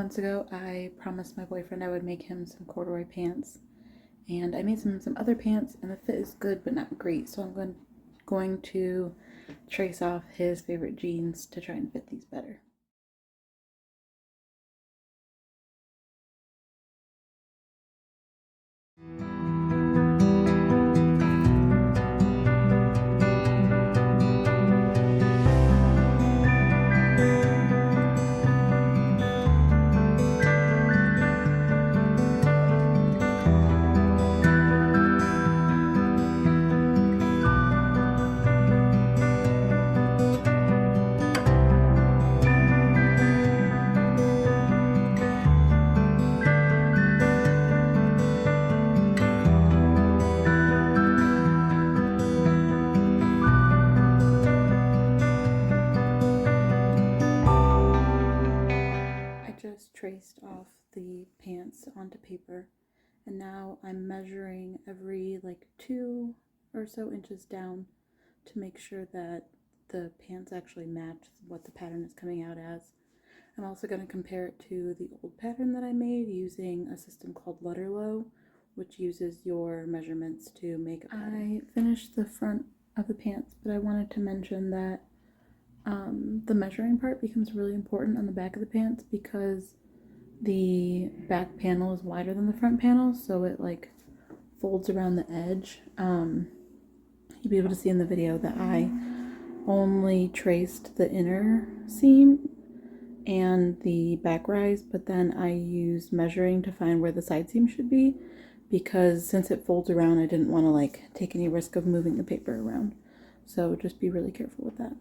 months ago, I promised my boyfriend I would make him some corduroy pants, and I made some other pants, and the fit is good but not great, so I'm going to trace off his favorite jeans to try and fit these better. Traced off the pants onto paper, and now I'm measuring every like 2 or so inches down to make sure that the pants actually match what the pattern is coming out as. I'm also going to compare it to the old pattern that I made using a system called Letterlow, which uses your measurements to make a pattern. I finished the front of the pants, but I wanted to mention that the measuring part becomes really important on the back of the pants because the back panel is wider than the front panel, so it like folds around the edge. You'll be able to see in the video that I only traced the inner seam and the back rise, but then I used measuring to find where the side seam should be, because since it folds around, I didn't want to like take any risk of moving the paper around. So just be really careful with that.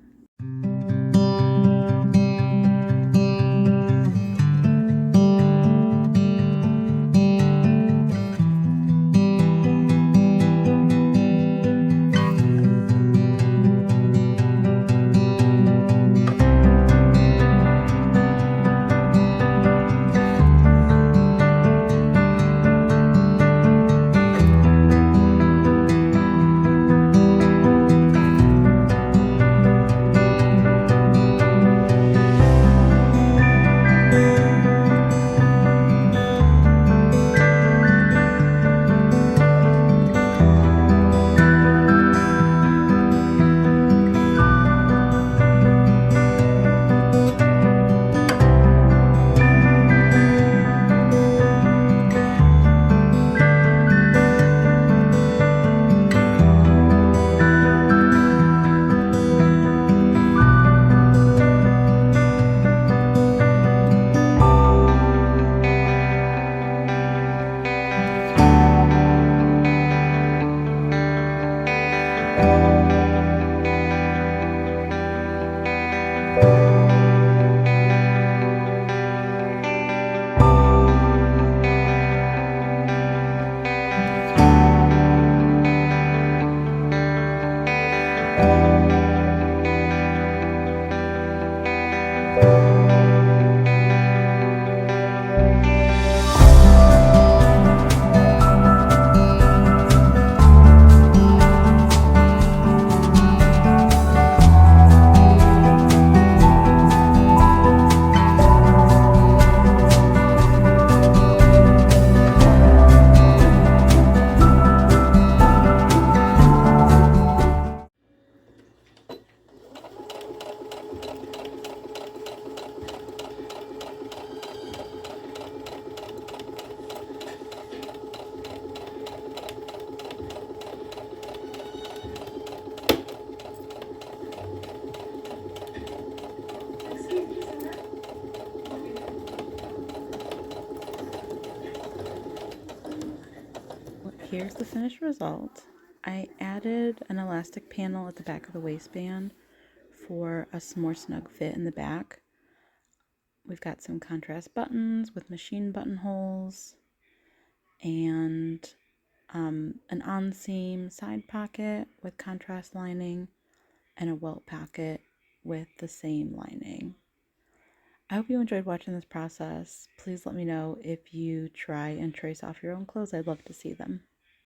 Here's the finished result. I added an elastic panel at the back of the waistband for a more snug fit in the back. We've got some contrast buttons with machine buttonholes and an on-seam side pocket with contrast lining and a welt pocket with the same lining. I hope you enjoyed watching this process. Please let me know if you try and trace off your own clothes. I'd love to see them.